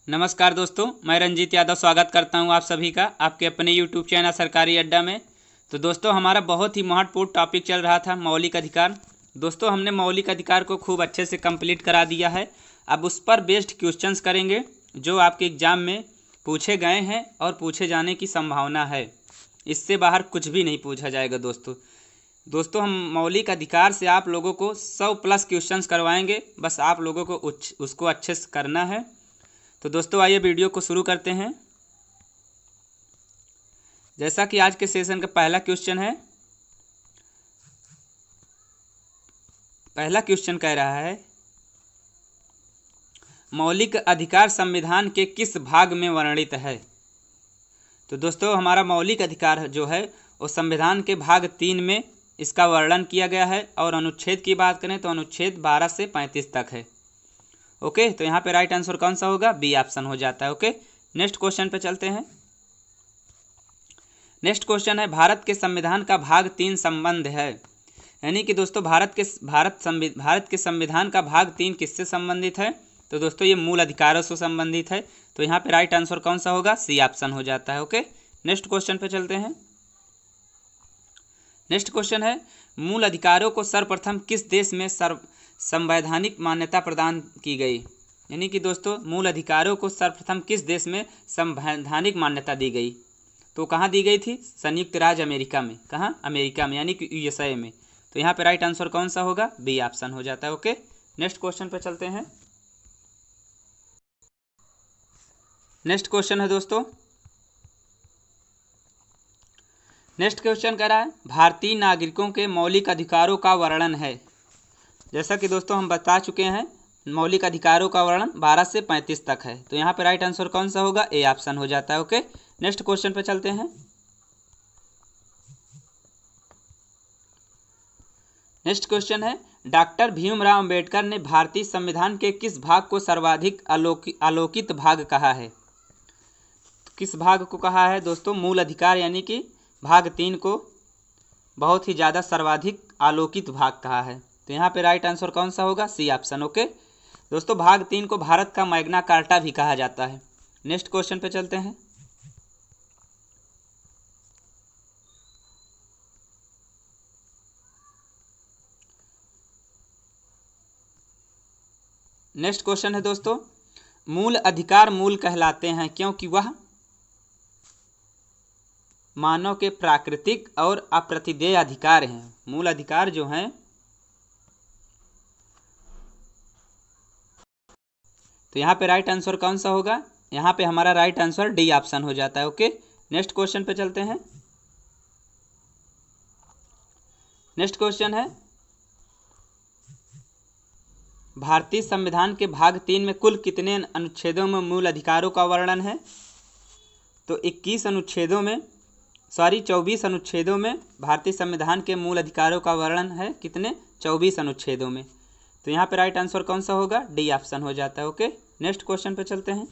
नमस्कार दोस्तों, मैं रंजीत यादव स्वागत करता हूं आप सभी का आपके अपने यूट्यूब चैनल सरकारी अड्डा में। तो दोस्तों, हमारा बहुत ही महत्वपूर्ण टॉपिक चल रहा था मौलिक अधिकार। दोस्तों, हमने मौलिक अधिकार को खूब अच्छे से कंप्लीट करा दिया है। अब उस पर बेस्ड क्वेश्चंस करेंगे जो आपके एग्ज़ाम में पूछे गए हैं और पूछे जाने की संभावना है। इससे बाहर कुछ भी नहीं पूछा जाएगा दोस्तों हम मौलिक अधिकार से आप लोगों को 100+ क्वेश्चंस करवाएंगे। बस आप लोगों को उसको अच्छे से करना है। तो दोस्तों आइए वीडियो को शुरू करते हैं। जैसा कि आज के सेशन का पहला क्वेश्चन कह रहा है, मौलिक अधिकार संविधान के किस भाग में वर्णित है। तो दोस्तों, हमारा मौलिक अधिकार जो है वो संविधान के भाग 3 में इसका वर्णन किया गया है। और अनुच्छेद की बात करें तो अनुच्छेद 12 से 35 तक है। ओके, तो यहाँ पे राइट आंसर कौन सा होगा? बी ऑप्शन हो जाता है। ओके, नेक्स्ट क्वेश्चन पे चलते हैं। नेक्स्ट क्वेश्चन है, भारत के संविधान का भाग 3 संबंध है। यानी कि दोस्तों भारत के संविधान का भाग 3 किससे संबंधित है? तो दोस्तों ये मूल अधिकारों से संबंधित है। तो यहाँ पे राइट आंसर कौन सा होगा? सी ऑप्शन हो जाता है। ओके, नेक्स्ट क्वेश्चन पे चलते हैं। नेक्स्ट क्वेश्चन है, मूल अधिकारों को सर्वप्रथम किस देश में संवैधानिक मान्यता प्रदान की गई। यानी कि दोस्तों मूल अधिकारों को सर्वप्रथम किस देश में संवैधानिक मान्यता दी गई? तो कहाँ दी गई थी? संयुक्त राज्य अमेरिका में। कहाँ? अमेरिका में, यानी कि यूएसए में। तो यहाँ पे राइट आंसर कौन सा होगा? बी ऑप्शन हो जाता है। ओके, नेक्स्ट क्वेश्चन पे चलते हैं। नेक्स्ट क्वेश्चन है दोस्तों, नेक्स्ट क्वेश्चन कह रहा है, भारतीय नागरिकों के मौलिक अधिकारों का वर्णन है। जैसा कि दोस्तों हम बता चुके हैं, मौलिक अधिकारों का वर्णन 12 से 35 तक है। तो यहाँ पे राइट आंसर कौन सा होगा? ए ऑप्शन हो जाता है। ओके, नेक्स्ट क्वेश्चन पे चलते हैं। नेक्स्ट क्वेश्चन है, डॉक्टर भीमराव अंबेडकर ने भारतीय संविधान के किस भाग को सर्वाधिक आलोकित भाग कहा है? तो किस भाग को कहा है दोस्तों? मूल अधिकार यानी कि भाग 3 को बहुत ही ज़्यादा सर्वाधिक आलोकित भाग कहा है। तो यहाँ पे राइट आंसर कौन सा होगा? C option. ओके दोस्तों, भाग 3 को भारत का मैग्ना कार्टा भी कहा जाता है। नेक्स्ट क्वेश्चन पे चलते हैं। नेक्स्ट क्वेश्चन है दोस्तों, मूल अधिकार मूल कहलाते हैं क्योंकि वह मानव के प्राकृतिक और अप्रतिदेय अधिकार हैं। मूल अधिकार जो हैं, तो यहाँ पे राइट आंसर कौन सा होगा? यहाँ पे हमारा राइट आंसर डी ऑप्शन हो जाता है। ओके, नेक्स्ट क्वेश्चन पे चलते हैं। नेक्स्ट क्वेश्चन है, भारतीय संविधान के भाग 3 में कुल कितने अनुच्छेदों में मूल अधिकारों का वर्णन है? तो 24 अनुच्छेदों में भारतीय संविधान के मूल अधिकारों का वर्णन है। कितने? 24 अनुच्छेदों में। तो यहाँ पे राइट आंसर कौन सा होगा? डी ऑप्शन हो जाता है। ओके, नेक्स्ट क्वेश्चन पे चलते हैं।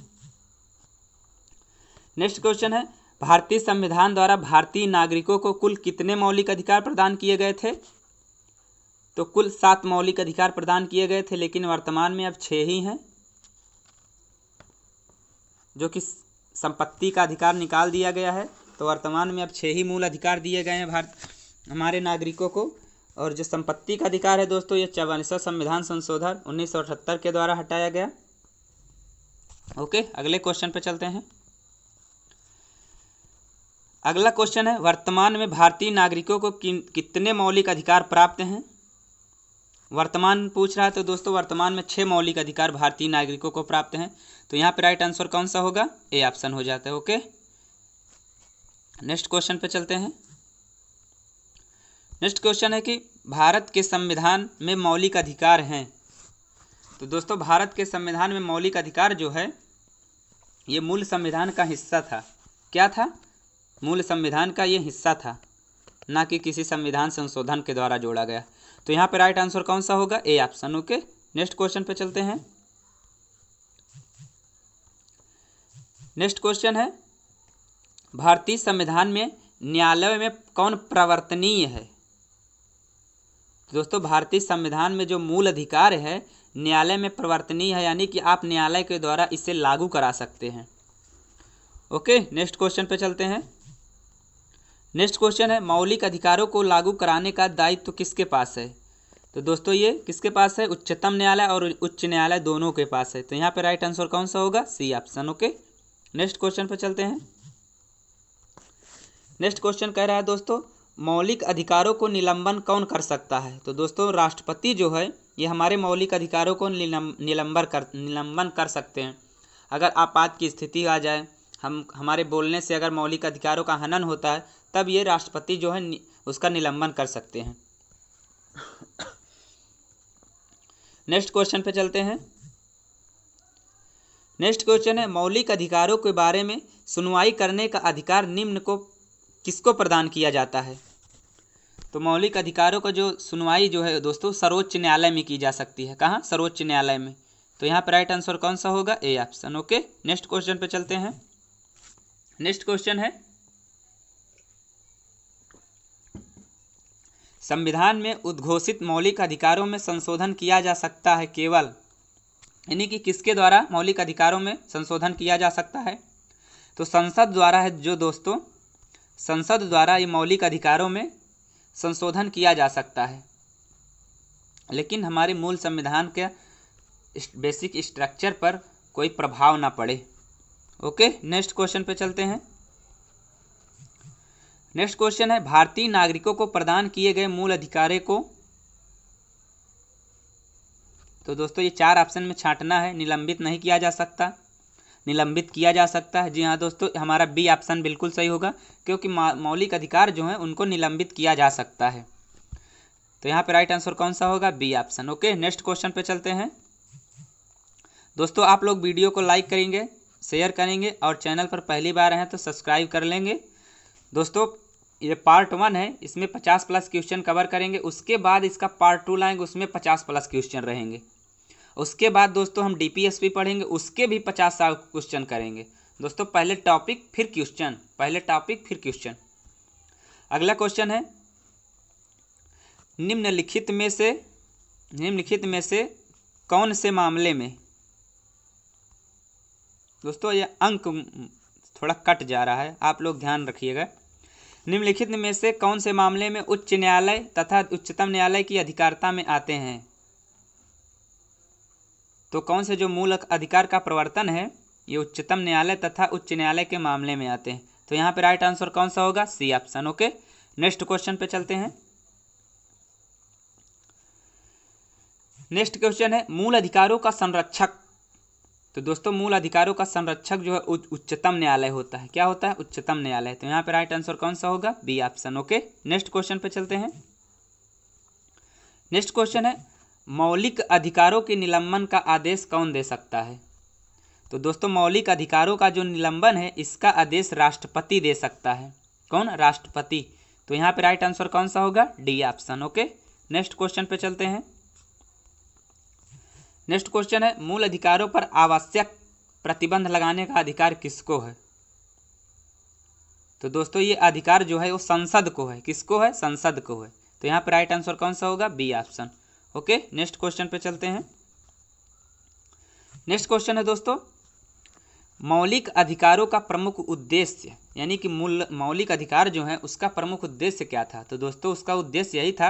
नेक्स्ट क्वेश्चन है, भारतीय संविधान द्वारा भारतीय नागरिकों को कुल कितने मौलिक अधिकार प्रदान किए गए थे? तो कुल 7 मौलिक अधिकार प्रदान किए गए थे, लेकिन वर्तमान में अब 6 ही हैं। जो कि संपत्ति का अधिकार निकाल दिया गया है, तो वर्तमान में अब 6 ही मूल अधिकार दिए गए हैं हमारे नागरिकों को। और जो संपत्ति का अधिकार है दोस्तों, ये 44वां संविधान संशोधन 1978 के द्वारा हटाया गया। ओके, अगले क्वेश्चन पे चलते हैं। अगला क्वेश्चन है, वर्तमान में भारतीय नागरिकों को कितने मौलिक अधिकार प्राप्त हैं? वर्तमान पूछ रहा है, तो दोस्तों वर्तमान में 6 मौलिक अधिकार भारतीय नागरिकों को प्राप्त हैं। तो यहाँ पे राइट आंसर कौन सा होगा? ए ऑप्शन हो जाता है। ओके, नेक्स्ट क्वेश्चन पे चलते हैं। नेक्स्ट क्वेश्चन है कि भारत के संविधान में मौलिक अधिकार हैं। तो दोस्तों भारत के संविधान में मौलिक अधिकार जो है, ये मूल संविधान का हिस्सा था। क्या था? मूल संविधान का ये हिस्सा था, ना कि किसी संविधान संशोधन के द्वारा जोड़ा गया। तो यहाँ पे राइट आंसर कौन सा होगा? A option. Okay, next question पे चलते हैं। नेक्स्ट क्वेश्चन है, भारतीय संविधान में न्यायालय में कौन प्रवर्तनीय है? दोस्तों भारतीय संविधान में जो मूल अधिकार है, न्यायालय में प्रवर्तनीय है, यानी कि आप न्यायालय के द्वारा इसे लागू करा सकते हैं। ओके, नेक्स्ट क्वेश्चन पे चलते हैं। नेक्स्ट क्वेश्चन है मौलिक अधिकारों को लागू कराने का दायित्व किसके पास है? तो दोस्तों ये किसके पास है? उच्चतम न्यायालय और उच्च न्यायालय दोनों के पास है। तो यहाँ पे राइट आंसर कौन सा होगा? C option. Okay, next question पे चलते हैं। नेक्स्ट क्वेश्चन कह रहा है दोस्तों मौलिक अधिकारों को निलंबन कौन कर सकता है? तो दोस्तों राष्ट्रपति जो है ये हमारे मौलिक अधिकारों को निलंबन कर सकते हैं। अगर आपात की स्थिति आ जाए, हमारे बोलने से अगर मौलिक अधिकारों का हनन होता है, तब ये राष्ट्रपति जो है उसका निलंबन कर सकते हैं। नेक्स्ट क्वेश्चन पे चलते हैं। नेक्स्ट क्वेश्चन है मौलिक अधिकारों के बारे में सुनवाई करने का अधिकार निम्न को किसको प्रदान किया जाता है? तो मौलिक अधिकारों का जो सुनवाई जो है दोस्तों सर्वोच्च न्यायालय में की जा सकती है। कहाँ? सर्वोच्च न्यायालय में। तो यहाँ पर राइट आंसर कौन सा होगा? A option. Okay, next question पे चलते हैं। नेक्स्ट क्वेश्चन है संविधान में उद्घोषित मौलिक अधिकारों में संशोधन किया जा सकता है केवल, यानी कि किसके द्वारा मौलिक अधिकारों में संशोधन किया जा सकता है? तो संसद द्वारा है जो दोस्तों, संसद द्वारा ये मौलिक अधिकारों में संशोधन किया जा सकता है, लेकिन हमारे मूल संविधान के बेसिक स्ट्रक्चर पर कोई प्रभाव ना पड़े। ओके, नेक्स्ट क्वेश्चन पे चलते हैं। नेक्स्ट क्वेश्चन है भारतीय नागरिकों को प्रदान किए गए मूल अधिकारों को, तो दोस्तों ये 4 ऑप्शन में छांटना है। निलंबित नहीं किया जा सकता, निलंबित किया जा सकता है। जी हाँ दोस्तों, हमारा बी ऑप्शन बिल्कुल सही होगा, क्योंकि मौलिक अधिकार जो हैं उनको निलंबित किया जा सकता है। तो यहाँ पे राइट आंसर कौन सा होगा? B option. Okay, next question पे चलते हैं। दोस्तों आप लोग वीडियो को लाइक करेंगे, शेयर करेंगे और चैनल पर पहली बार हैं तो सब्सक्राइब कर लेंगे। दोस्तों ये पार्ट 1 है, इसमें 50+ क्वेश्चन कवर करेंगे। उसके बाद इसका पार्ट 2 लाएंगे, उसमें 50+ क्वेश्चन रहेंगे। उसके बाद दोस्तों हम डीपीएसपी पढ़ेंगे, उसके भी 50 क्वेश्चन करेंगे। दोस्तों पहले टॉपिक फिर क्वेश्चन, पहले टॉपिक फिर क्वेश्चन। अगला क्वेश्चन है निम्नलिखित में से कौन से मामले में, दोस्तों ये अंक थोड़ा कट जा रहा है, आप लोग ध्यान रखिएगा। निम्नलिखित में से कौन से मामले में उच्च न्यायालय तथा उच्चतम न्यायालय की अधिकारिता में आते हैं? तो कौन से जो मूल अधिकार का प्रवर्तन है ये उच्चतम न्यायालय तथा उच्च न्यायालय के मामले में आते हैं। तो यहाँ पे राइट आंसर कौन सा होगा? C option. Okay, next question पे चलते हैं। नेक्स्ट क्वेश्चन है मूल अधिकारों का संरक्षक। तो दोस्तों मूल अधिकारों का संरक्षक जो है उच्चतम न्यायालय होता है। क्या होता है? उच्चतम न्यायालय। तो यहाँ पे राइट आंसर कौन सा होगा? B option. Okay, next question पे चलते हैं। नेक्स्ट क्वेश्चन है मौलिक अधिकारों के निलंबन का आदेश कौन दे सकता है? तो दोस्तों मौलिक अधिकारों का जो निलंबन है इसका आदेश राष्ट्रपति दे सकता है। कौन? राष्ट्रपति। तो यहाँ पे राइट आंसर कौन सा होगा? D option. Okay, next question पे चलते हैं। नेक्स्ट क्वेश्चन है मूल अधिकारों पर आवश्यक प्रतिबंध लगाने का अधिकार किसको है? तो दोस्तों ये अधिकार जो है वो संसद को है। किसको है? संसद को है। तो यहाँ पर राइट आंसर कौन सा होगा? B option. Okay, next question पे चलते हैं। नेक्स्ट क्वेश्चन है दोस्तों मौलिक अधिकारों का प्रमुख उद्देश्य, यानी कि मौलिक अधिकार जो है उसका प्रमुख उद्देश्य क्या था? तो दोस्तों उसका उद्देश्य यही था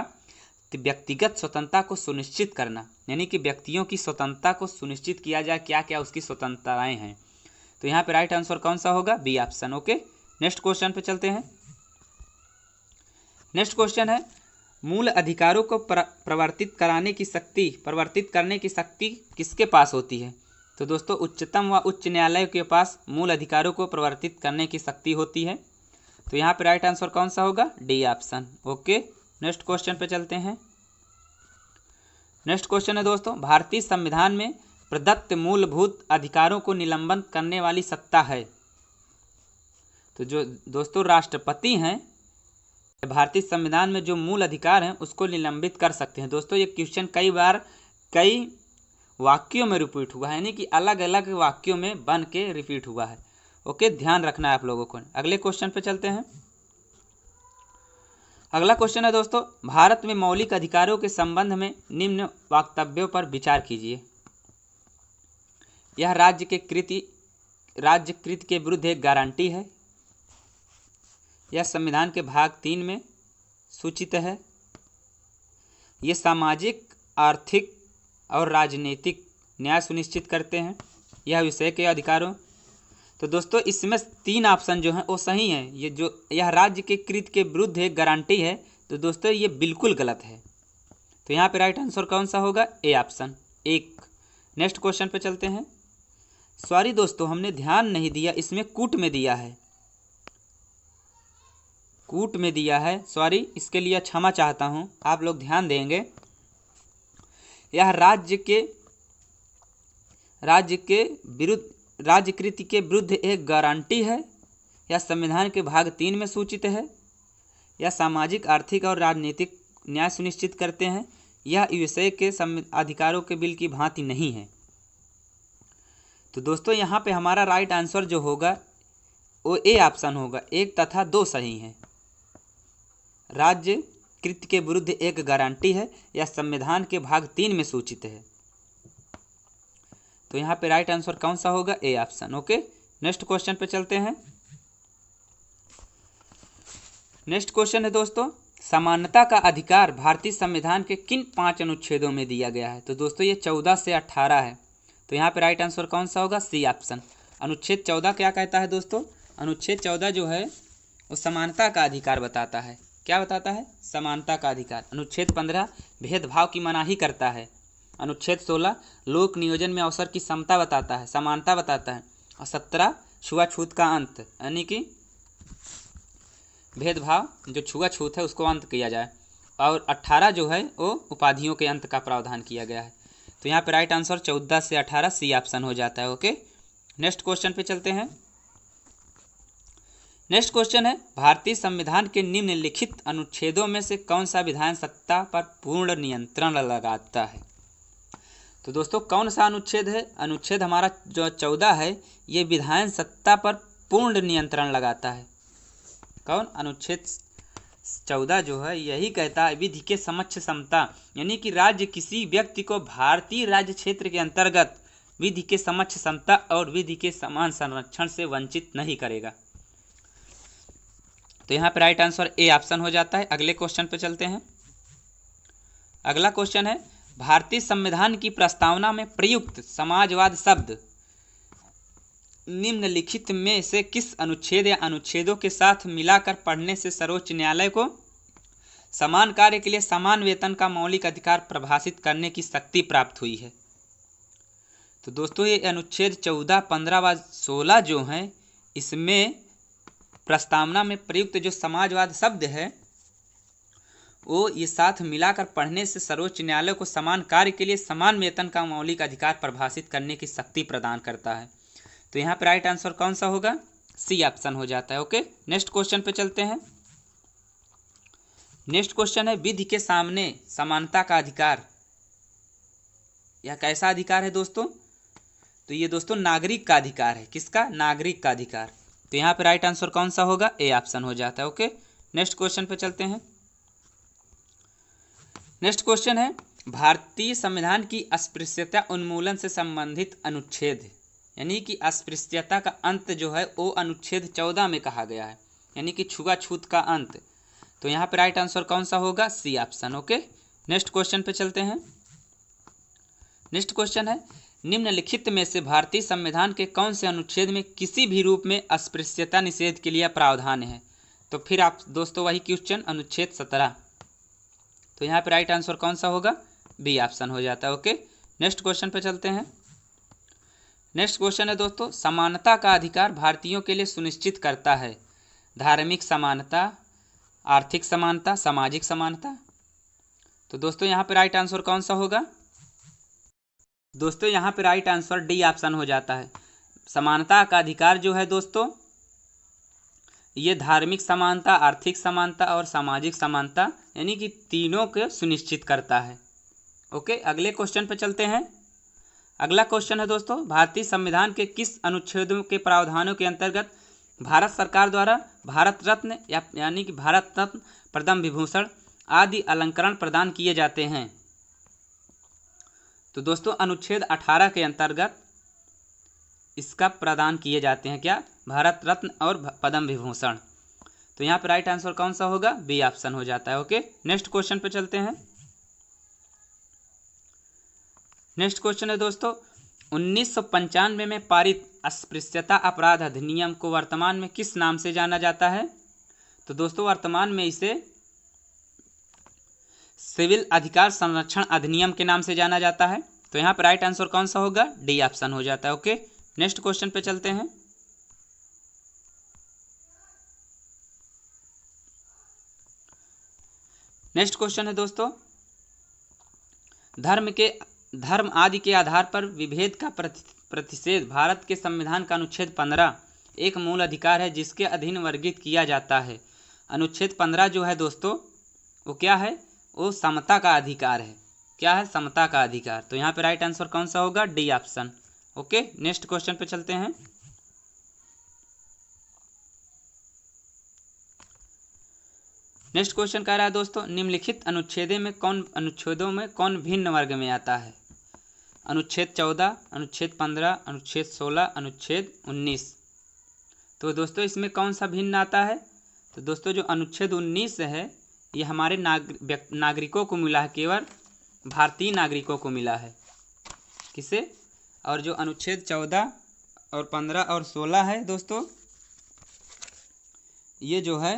कि व्यक्तिगत स्वतंत्रता को सुनिश्चित करना, यानी कि व्यक्तियों की स्वतंत्रता को सुनिश्चित किया जाए, क्या क्या उसकी स्वतंत्रताएं हैं। तो यहाँ पे राइट आंसर कौन सा होगा? B option. Okay, next question पे चलते हैं। नेक्स्ट क्वेश्चन है मूल अधिकारों को प्रवर्तित करने की शक्ति किसके पास होती है? तो दोस्तों उच्चतम व उच्च न्यायालय के पास मूल अधिकारों को प्रवर्तित करने की शक्ति होती है। तो यहाँ पे राइट आंसर कौन सा होगा? D option. Okay, next question पे चलते हैं। नेक्स्ट क्वेश्चन है दोस्तों भारतीय संविधान में प्रदत्त मूलभूत अधिकारों को निलंबन करने वाली सत्ता है। तो जो दोस्तों राष्ट्रपति हैं भारतीय संविधान में जो मूल अधिकार हैं उसको निलंबित कर सकते हैं। दोस्तों ये क्वेश्चन कई बार कई वाक्यों में रिपीट हुआ है, यानी कि अलग अलग वाक्यों में बन के रिपीट हुआ है। ओके, ध्यान रखना है आप लोगों को। अगले क्वेश्चन पे चलते हैं। अगला क्वेश्चन है दोस्तों, भारत में मौलिक अधिकारों के संबंध में निम्न वक्तव्यों पर विचार कीजिए। यह राज्यकृत के विरुद्ध एक गारंटी है। यह संविधान के भाग 3 में सूचित है। ये सामाजिक, आर्थिक और राजनीतिक न्याय सुनिश्चित करते हैं। यह विषय के अधिकारों। तो दोस्तों इसमें 3 ऑप्शन जो हैं वो सही हैं। यह राज्य के कृत के विरुद्ध एक गारंटी है, तो दोस्तों ये बिल्कुल गलत है। तो यहाँ पे राइट आंसर कौन सा होगा? A option 1। नेक्स्ट क्वेश्चन पे चलते हैं। सॉरी दोस्तों, हमने ध्यान नहीं दिया, इसमें कूट में दिया है, कूट में दिया है, सॉरी, इसके लिए क्षमा चाहता हूँ, आप लोग ध्यान देंगे। यह राज्यकृत के विरुद्ध एक गारंटी है। यह संविधान के भाग 3 में सूचित है। यह सामाजिक, आर्थिक और राजनीतिक न्याय सुनिश्चित करते हैं। यह विषय के अधिकारों के बिल की भांति नहीं है। तो दोस्तों यहाँ पे हमारा राइट आंसर जो होगा वो ए ऑप्शन होगा। 1 तथा 2 सही हैं। राज्यकृत के विरुद्ध एक गारंटी है, यह संविधान के भाग 3 में सूचित है। तो यहाँ पे राइट आंसर कौन सा होगा? A option. Okay, next question पे चलते हैं। नेक्स्ट क्वेश्चन है दोस्तों, समानता का अधिकार भारतीय संविधान के किन 5 अनुच्छेदों में दिया गया है? तो दोस्तों ये 14 से 18 है। तो यहाँ पे राइट आंसर कौन सा होगा? C option. अनुच्छेद 14 क्या कहता है दोस्तों? अनुच्छेद 14 जो है वो समानता का अधिकार बताता है। क्या बताता है? समानता का अधिकार। अनुच्छेद 15 भेदभाव की मनाही करता है। अनुच्छेद 16 लोक नियोजन में अवसर की समता बताता है, समानता बताता है। और 17 छुआछूत का अंत, यानी कि भेदभाव जो छुआछूत है उसको अंत किया जाए। और 18 जो है वो उपाधियों के अंत का प्रावधान किया गया है। तो यहाँ पे राइट आंसर 14 से 18 सी ऑप्शन हो जाता है। ओके, नेक्स्ट क्वेश्चन पे चलते हैं। नेक्स्ट क्वेश्चन है, भारतीय संविधान के निम्नलिखित अनुच्छेदों में से कौन सा विधान सत्ता पर पूर्ण नियंत्रण लगाता है? तो दोस्तों कौन सा अनुच्छेद है? अनुच्छेद हमारा जो 14 है ये विधान सत्ता पर पूर्ण नियंत्रण लगाता है। कौन? अनुच्छेद 14 जो है यही कहता है विधि के समक्ष समता, यानी कि राज्य किसी व्यक्ति को भारतीय राज्य क्षेत्र के अंतर्गत विधि के समक्ष समता और विधि के समान संरक्षण से वंचित नहीं करेगा। तो यहाँ पे राइट आंसर ए ऑप्शन हो जाता है। अगले क्वेश्चन पे चलते हैं। अगला क्वेश्चन है, भारतीय संविधान की प्रस्तावना में प्रयुक्त समाजवाद शब्द निम्नलिखित में से किस अनुच्छेद या अनुच्छेदों के साथ मिलाकर पढ़ने से सर्वोच्च न्यायालय को समान कार्य के लिए समान वेतन का मौलिक अधिकार परिभाषित करने की शक्ति प्राप्त हुई है? तो दोस्तों ये अनुच्छेद 14, 15 व 16 जो हैं इसमें प्रस्तावना में प्रयुक्त जो समाजवाद शब्द है वो ये साथ मिलाकर पढ़ने से सर्वोच्च न्यायालय को समान कार्य के लिए समान वेतन का मौलिक अधिकार परिभाषित करने की शक्ति प्रदान करता है। तो यहाँ पे राइट आंसर कौन सा होगा? सी ऑप्शन हो जाता है। ओके, नेक्स्ट क्वेश्चन पे चलते हैं। नेक्स्ट क्वेश्चन है, विधि के सामने समानता का अधिकार यह कैसा अधिकार है दोस्तों? तो ये दोस्तों नागरिक का अधिकार है। किसका? नागरिक का अधिकार। तो यहाँ पे राइट आंसर कौन सा होगा? ए ऑप्शन हो जाता है। ओके, नेक्स्ट क्वेश्चन पे चलते हैं। नेक्स्ट क्वेश्चन है, भारतीय संविधान की अस्पृश्यता उन्मूलन से संबंधित अनुच्छेद, यानी कि अस्पृश्यता का अंत जो है वो अनुच्छेद 14 में कहा गया है, यानी कि छुआछूत का अंत। तो यहाँ पे राइट आंसर कौन सा होगा? C option. Okay, next question पे चलते हैं। नेक्स्ट क्वेश्चन है, निम्नलिखित में से भारतीय संविधान के कौन से अनुच्छेद में किसी भी रूप में अस्पृश्यता निषेध के लिए प्रावधान है? तो फिर आप दोस्तों वही क्वेश्चन, अनुच्छेद 17। तो यहाँ पे राइट आंसर कौन सा होगा? बी ऑप्शन हो जाता है। ओके, नेक्स्ट क्वेश्चन पे चलते हैं। नेक्स्ट क्वेश्चन है दोस्तों, समानता का अधिकार भारतीयों के लिए सुनिश्चित करता है धार्मिक समानता, आर्थिक समानता, सामाजिक समानता। तो दोस्तों यहाँ पे राइट आंसर कौन सा होगा? दोस्तों यहाँ पे राइट आंसर डी ऑप्शन हो जाता है। समानता का अधिकार जो है दोस्तों ये धार्मिक समानता, आर्थिक समानता और सामाजिक समानता यानी कि तीनों को सुनिश्चित करता है। ओके, अगले क्वेश्चन पे चलते हैं। अगला क्वेश्चन है दोस्तों, भारतीय संविधान के किस अनुच्छेदों के प्रावधानों के अंतर्गत भारत सरकार द्वारा भारत रत्न यानी कि भारत रत्न, पद्म विभूषण आदि अलंकरण प्रदान किए जाते हैं। तो दोस्तों अनुच्छेद 18 के अंतर्गत इसका प्रदान किए जाते हैं क्या, भारत रत्न और पद्म विभूषण। तो यहाँ पे राइट आंसर कौन सा होगा, बी ऑप्शन हो जाता है। ओके, नेक्स्ट क्वेश्चन पे चलते हैं। नेक्स्ट क्वेश्चन है दोस्तों, 1995 में पारित अस्पृश्यता अपराध अधिनियम को वर्तमान में किस नाम से जाना जाता है। तो दोस्तों वर्तमान में इसे सिविल अधिकार संरक्षण अधिनियम के नाम से जाना जाता है। तो यहाँ पर राइट आंसर कौन सा होगा, डी ऑप्शन हो जाता है। ओके, नेक्स्ट क्वेश्चन पे चलते हैं। नेक्स्ट क्वेश्चन है दोस्तों, धर्म आदि के आधार पर विभेद का प्रतिषेध भारत के संविधान का अनुच्छेद 15 एक मूल अधिकार है जिसके अधीन वर्गीकृत किया जाता है। अनुच्छेद 15 जो है दोस्तों वो क्या है, वो समता का अधिकार है। क्या है, समता का अधिकार। तो यहाँ पे राइट आंसर कौन सा होगा, D option. Okay, next question पे चलते हैं। नेक्स्ट क्वेश्चन कह रहा है दोस्तों, निम्नलिखित अनुच्छेदों में कौन भिन्न वर्ग में आता है। अनुच्छेद 14, अनुच्छेद 15, अनुच्छेद 16, अनुच्छेद 19। तो दोस्तों इसमें कौन सा भिन्न आता है। तो दोस्तों जो अनुच्छेद 19 है ये हमारे नागरिकों को मिला है, केवल भारतीय नागरिकों को मिला है। किसे, और जो अनुच्छेद 14 और 15 और 16 है दोस्तों ये जो है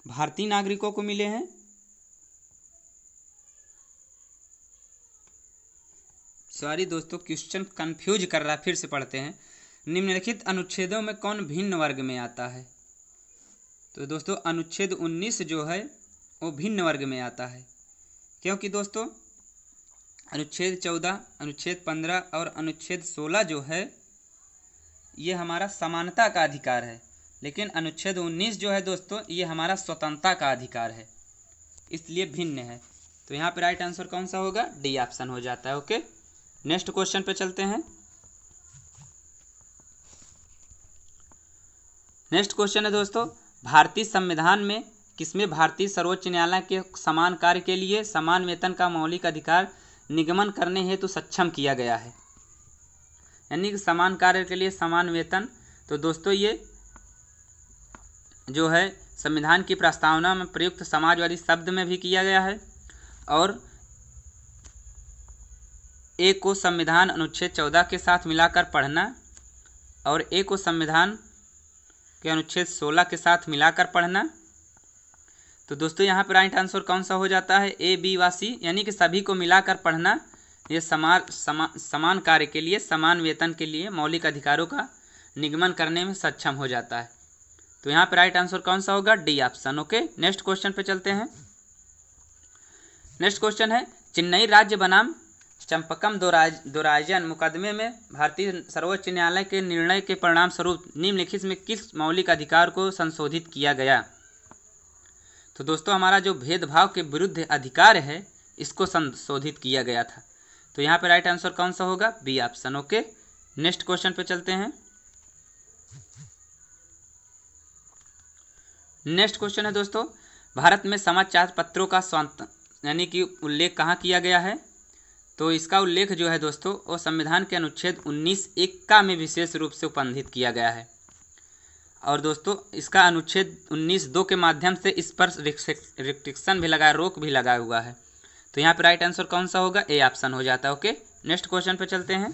भारतीय नागरिकों को मिले हैं। सॉरी दोस्तों क्वेश्चन कंफ्यूज कर रहा है, फिर से पढ़ते हैं। निम्नलिखित अनुच्छेदों में कौन भिन्न वर्ग में आता है। तो दोस्तों अनुच्छेद 19 जो है वो भिन्न वर्ग में आता है, क्योंकि दोस्तों अनुच्छेद 14, अनुच्छेद 15 और अनुच्छेद 16 जो है ये हमारा समानता का अधिकार है, लेकिन अनुच्छेद 19 जो है दोस्तों ये हमारा स्वतंत्रता का अधिकार है, इसलिए भिन्न है। तो यहाँ पे राइट आंसर कौन सा होगा, डी ऑप्शन हो जाता है। ओके, नेक्स्ट क्वेश्चन पे चलते हैं। नेक्स्ट क्वेश्चन है दोस्तों, भारतीय संविधान में किसमें भारतीय सर्वोच्च न्यायालय के समान कार्य के लिए समान वेतन का मौलिक अधिकार निगमन करने हेतु सक्षम किया गया है। यानी कि समान कार्य के लिए समान वेतन। तो दोस्तों ये जो है संविधान की प्रस्तावना में प्रयुक्त समाजवादी शब्द में भी किया गया है, और एक को संविधान अनुच्छेद 14 के साथ मिलाकर पढ़ना और एक को संविधान के अनुच्छेद 16 के साथ मिलाकर पढ़ना। तो दोस्तों यहाँ पर राइट आंसर कौन सा हो जाता है, ए बी व सी, यानी कि सभी को मिलाकर पढ़ना। ये समान कार्य के लिए समान वेतन के लिए मौलिक अधिकारों का निगमन करने में सक्षम हो जाता है। तो यहाँ पर राइट आंसर कौन सा होगा, D option. Okay, next question पे चलते हैं। नेक्स्ट क्वेश्चन है, चेन्नई राज्य बनाम चंपकम दोरायजन मुकदमे में भारतीय सर्वोच्च न्यायालय के निर्णय के परिणाम स्वरूप निम्नलिखित में किस मौलिक अधिकार को संशोधित किया गया। तो दोस्तों हमारा जो भेदभाव के विरुद्ध अधिकार है इसको संशोधित किया गया था। तो यहाँ पे राइट आंसर कौन सा होगा, B option. Okay, next question पे चलते हैं। नेक्स्ट क्वेश्चन है दोस्तों, भारत में समाचार पत्रों का यानी कि उल्लेख कहाँ किया गया है। तो इसका उल्लेख जो है दोस्तों वो संविधान के अनुच्छेद 19(1) में विशेष रूप से उपबंधित किया गया है, और दोस्तों इसका अनुच्छेद 19(2) के माध्यम से इस पर रिस्ट्रिक्शन भी लगा, रोक भी लगा हुआ है। तो यहाँ पे राइट आंसर कौन सा होगा, ए ऑप्शन हो जाता है। ओके, नेक्स्ट क्वेश्चन पे चलते हैं।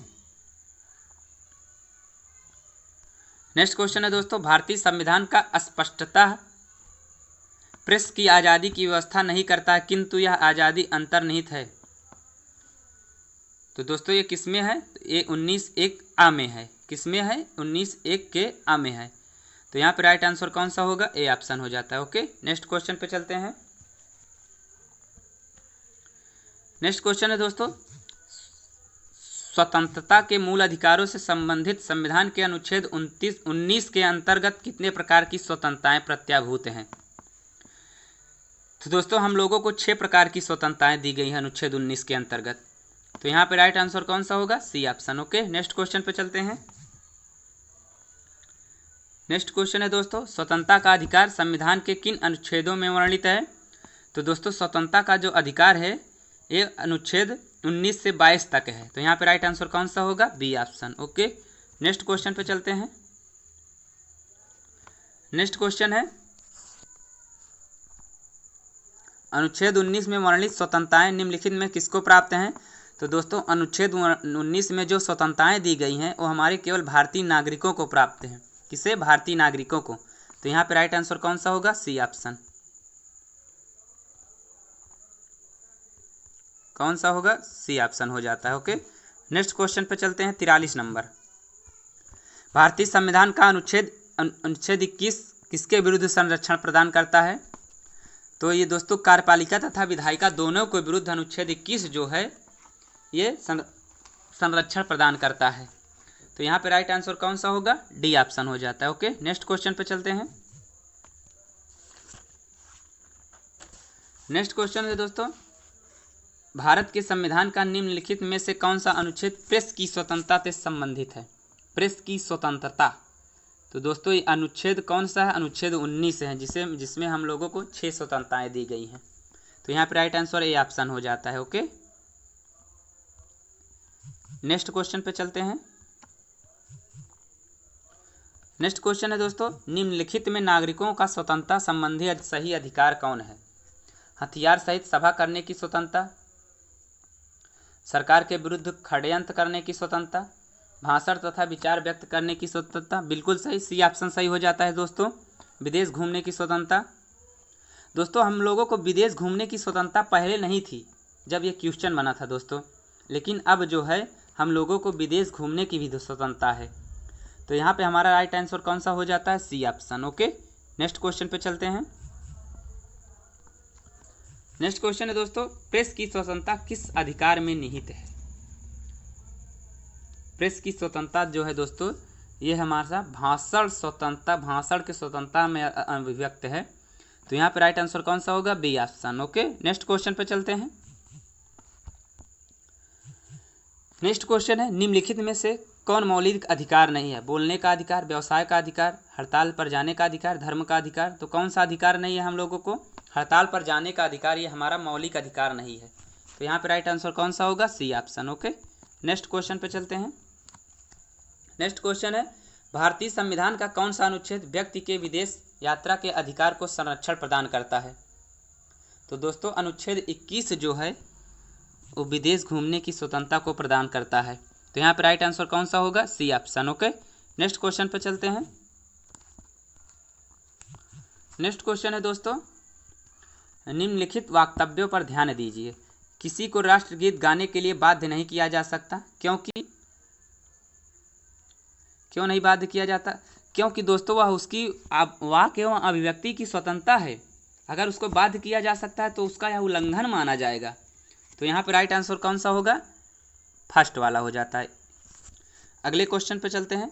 नेक्स्ट क्वेश्चन है दोस्तों, भारतीय संविधान का स्पष्टतः प्रेस की आज़ादी की व्यवस्था नहीं करता है, किंतु यह आज़ादी अंतर्निहित है। तो दोस्तों ये किसमें है, ये 19(1) में है। किसमें है, 19(1) के आ में है। तो यहाँ पे राइट आंसर कौन सा होगा, ए ऑप्शन हो जाता है। ओके, नेक्स्ट क्वेश्चन पे चलते हैं। नेक्स्ट क्वेश्चन है दोस्तों, स्वतंत्रता के मूल अधिकारों से संबंधित संविधान के अनुच्छेद 19 के अंतर्गत कितने प्रकार की स्वतंत्रताएं प्रत्याभूत हैं। तो दोस्तों हम लोगों को 6 प्रकार की स्वतंत्रताएं दी गई हैं अनुच्छेद 19 के अंतर्गत। तो यहाँ पे राइट आंसर कौन सा होगा, C option. Okay, next question पे चलते हैं। नेक्स्ट क्वेश्चन है दोस्तों, स्वतंत्रता का अधिकार संविधान के किन अनुच्छेदों में वर्णित है? तो दोस्तों स्वतंत्रता का जो अधिकार है ये अनुच्छेद 19 से 22 तक है। तो यहाँ पे राइट आंसर कौन सा होगा? B option. Okay, next question पे चलते हैं। नेक्स्ट क्वेश्चन है, अनुच्छेद 19 में वर्णित स्वतंत्रताएं निम्नलिखित में किसको प्राप्त हैं? तो दोस्तों अनुच्छेद 19 में जो स्वतंत्रताएं दी गई हैं वो हमारे केवल भारतीय नागरिकों को प्राप्त हैं। किसे? भारतीय नागरिकों को। तो यहाँ पे राइट आंसर कौन सा होगा? C option. कौन सा होगा? सी ऑप्शन हो जाता है। ओके, नेक्स्ट क्वेश्चन पे चलते हैं। 43 नंबर, भारतीय संविधान का अनुच्छेद 21 किसके विरुद्ध संरक्षण प्रदान करता है? तो ये दोस्तों कार्यपालिका तथा विधायिका दोनों के विरुद्ध अनुच्छेद 21 जो है ये संरक्षण प्रदान करता है। तो यहाँ पे राइट आंसर कौन सा होगा? डी ऑप्शन हो जाता है। ओके, नेक्स्ट क्वेश्चन पे चलते हैं। नेक्स्ट क्वेश्चन है दोस्तों, भारत के संविधान का निम्नलिखित में से कौन सा अनुच्छेद प्रेस की स्वतंत्रता से संबंधित है? प्रेस की स्वतंत्रता। तो दोस्तों ये अनुच्छेद कौन सा है? अनुच्छेद 19 है, जिसमें हम लोगों को 6 स्वतंत्रताएं दी गई हैं। तो यहाँ पे राइट आंसर ए ऑप्शन हो जाता है। ओके, नेक्स्ट क्वेश्चन पे चलते हैं। नेक्स्ट क्वेश्चन है दोस्तों, निम्नलिखित में नागरिकों का स्वतंत्रता संबंधी सही अधिकार कौन है? हथियार सहित सभा करने की स्वतंत्रता, सरकार के विरुद्ध षड्यंत्र करने की स्वतंत्रता, भाषण तथा विचार व्यक्त करने की स्वतंत्रता। बिल्कुल सही, सी ऑप्शन सही हो जाता है दोस्तों। विदेश घूमने की स्वतंत्रता। दोस्तों हम लोगों को विदेश घूमने की स्वतंत्रता पहले नहीं थी जब ये क्वेश्चन बना था दोस्तों, लेकिन अब जो है हम लोगों को विदेश घूमने की भी स्वतंत्रता है। तो यहाँ पे हमारा राइट आंसर कौन सा हो जाता है? C option. Okay, next question पे चलते हैं। नेक्स्ट क्वेश्चन है दोस्तों, प्रेस की स्वतंत्रता किस अधिकार में निहित है? प्रेस की स्वतंत्रता जो है दोस्तों ये हमारा भाषण स्वतंत्रता, भाषण की स्वतंत्रता में अभिव्यक्त है। तो यहाँ पे राइट आंसर कौन सा होगा? B option. Okay, next question पे चलते हैं। नेक्स्ट क्वेश्चन है, निम्नलिखित में से कौन मौलिक अधिकार नहीं है? बोलने का अधिकार, व्यवसाय का अधिकार, हड़ताल पर जाने का अधिकार, धर्म का अधिकार। तो कौन सा अधिकार नहीं है हम लोगों को? हड़ताल पर जाने का अधिकार ये हमारा मौलिक अधिकार नहीं है। तो यहाँ पे राइट आंसर कौन सा होगा? C option. Okay, next question पे चलते हैं। नेक्स्ट क्वेश्चन है, भारतीय संविधान का कौन सा अनुच्छेद व्यक्ति के विदेश यात्रा के अधिकार को संरक्षण प्रदान करता है? तो दोस्तों अनुच्छेद 21 जो है वो विदेश घूमने की स्वतंत्रता को प्रदान करता है। तो यहाँ पे राइट आंसर कौन सा होगा? C option. Okay, next question पे चलते हैं। नेक्स्ट क्वेश्चन है दोस्तों, निम्नलिखित वक्तव्यों पर ध्यान दीजिए। किसी को राष्ट्रगीत गाने के लिए बाध्य नहीं किया जा सकता, क्यों नहीं बाध्य किया जाता? क्योंकि दोस्तों वह उसकी वाक एवं अभिव्यक्ति की स्वतंत्रता है। अगर उसको बाध्य किया जा सकता है तो उसका यह उल्लंघन माना जाएगा। तो यहाँ पे राइट आंसर कौन सा होगा? फर्स्ट वाला हो जाता है। अगले क्वेश्चन पे चलते हैं।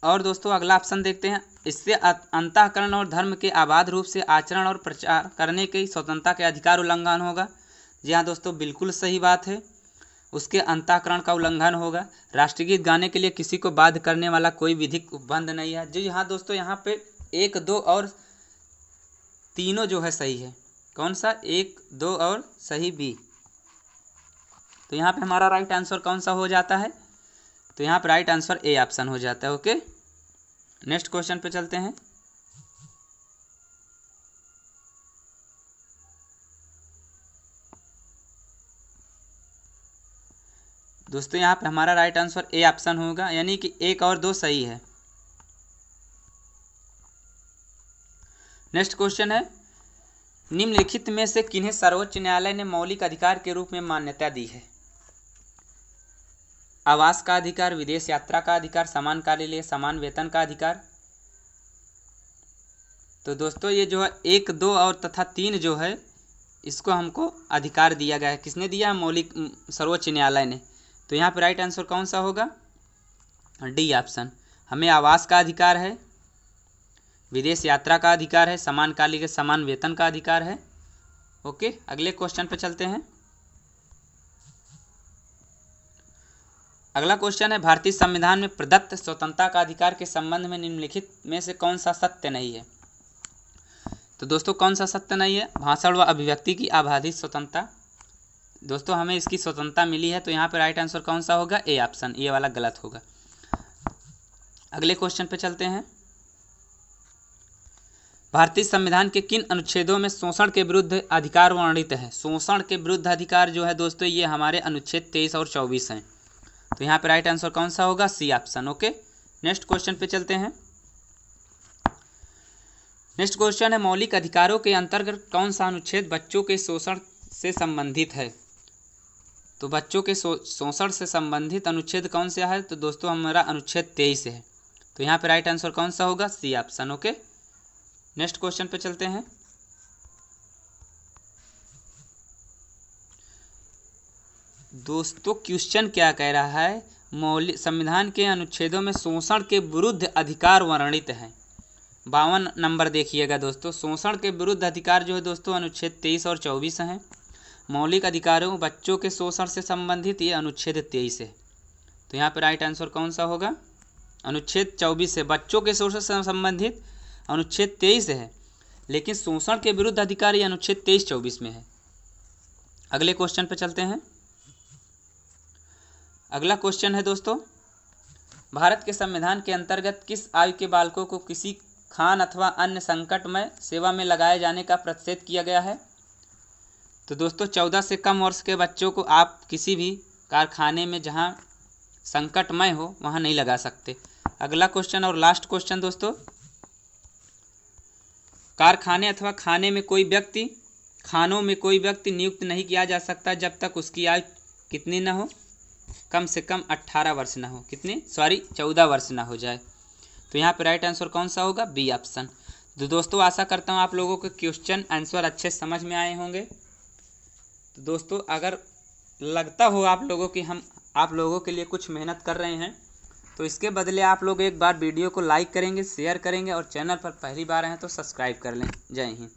और दोस्तों अगला ऑप्शन देखते हैं, इससे अंतःकरण और धर्म के अबाध रूप से आचरण और प्रचार करने की स्वतंत्रता के अधिकार उल्लंघन होगा। जी हाँ दोस्तों, बिल्कुल सही बात है, उसके अंतःकरण का उल्लंघन होगा। राष्ट्रगीत गाने के लिए किसी को बाध्य करने वाला कोई विधिक उपबंध नहीं है। जी हाँ दोस्तों, यहाँ पे 1, 2 और तीनों जो है सही है। कौन सा? 1, 2 और सही बी। तो यहाँ पे हमारा राइट आंसर कौन सा हो जाता है? तो यहाँ पे राइट आंसर ए ऑप्शन हो जाता है। ओके, नेक्स्ट क्वेश्चन पे चलते हैं। दोस्तों यहाँ पे हमारा राइट आंसर ए ऑप्शन होगा, यानी कि 1 और 2 सही है। नेक्स्ट क्वेश्चन है, निम्नलिखित में से किन्हें सर्वोच्च न्यायालय ने मौलिक अधिकार के रूप में मान्यता दी है? आवास का अधिकार, विदेश यात्रा का अधिकार, समान कार्य के लिए समान वेतन का अधिकार। तो दोस्तों ये जो है 1, 2 और तथा 3 जो है इसको हमको अधिकार दिया गया है। किसने दिया? मौलिक सर्वोच्च न्यायालय ने। तो यहाँ पे राइट आंसर कौन सा होगा? D option. हमें आवास का अधिकार है, विदेश यात्रा का अधिकार है, समान कार्य के समान वेतन का अधिकार है। ओके, अगले क्वेश्चन पे चलते हैं। अगला क्वेश्चन है, भारतीय संविधान में प्रदत्त स्वतंत्रता का अधिकार के संबंध में निम्नलिखित में से कौन सा सत्य नहीं है। तो दोस्तों कौन सा सत्य नहीं है? भाषण व अभिव्यक्ति की आबादी स्वतंत्रता। दोस्तों हमें इसकी स्वतंत्रता मिली है, तो यहाँ पे राइट आंसर कौन सा होगा? ए ऑप्शन, ये वाला गलत होगा। अगले क्वेश्चन पे चलते हैं, भारतीय संविधान के किन अनुच्छेदों में शोषण के विरुद्ध अधिकार वर्णित है? शोषण के विरुद्ध अधिकार जो है दोस्तों, ये हमारे अनुच्छेद 23 और 24 हैं। तो यहाँ पे राइट आंसर कौन सा होगा? C option. Okay, next question पे चलते हैं। नेक्स्ट क्वेश्चन है, मौलिक अधिकारों के अंतर्गत कौन सा अनुच्छेद बच्चों के शोषण से संबंधित है? तो बच्चों के शोषण से संबंधित अनुच्छेद कौन सा है? तो दोस्तों हमारा अनुच्छेद 23 है। तो यहाँ पे राइट आंसर कौन सा होगा? C option. Okay, next question पे चलते हैं। दोस्तों क्वेश्चन क्या कह रहा है? मौलिक संविधान के अनुच्छेदों में शोषण के विरुद्ध अधिकार वर्णित है। 52 नंबर देखिएगा दोस्तों। शोषण के विरुद्ध अधिकार जो है दोस्तों अनुच्छेद 23 और 24 हैं। मौलिक अधिकारों बच्चों के शोषण से संबंधित ये अनुच्छेद 23 है। तो यहाँ पे राइट आंसर कौन सा होगा? अनुच्छेद 24 है। बच्चों के शोषण से संबंधित अनुच्छेद 23 है, लेकिन शोषण के विरुद्ध अधिकार ये अनुच्छेद 23-24 में है। अगले क्वेश्चन पे चलते हैं। अगला क्वेश्चन है दोस्तों, भारत के संविधान के अंतर्गत किस आयु के बालकों को किसी खान अथवा अन्य संकटमय सेवा में लगाए जाने का प्रतिषेध किया गया है? तो दोस्तों 14 से कम वर्ष के बच्चों को आप किसी भी कारखाने में जहां संकटमय हो वहां नहीं लगा सकते। अगला क्वेश्चन और लास्ट क्वेश्चन दोस्तों, कारखाने अथवा खानों में कोई व्यक्ति नियुक्त नहीं किया जा सकता जब तक उसकी आयु कितनी न हो? कम से कम 18 वर्ष ना हो। 14 वर्ष ना हो जाए। तो यहाँ पे राइट आंसर कौन सा होगा? B option. तो दोस्तों आशा करता हूँ आप लोगों को क्वेश्चन आंसर अच्छे समझ में आए होंगे। तो दोस्तों अगर लगता हो आप लोगों की हम आप लोगों के लिए कुछ मेहनत कर रहे हैं, तो इसके बदले आप लोग एक बार वीडियो को लाइक करेंगे, शेयर करेंगे और चैनल पर पहली बार हैं तो सब्सक्राइब कर लें। जय हिंद।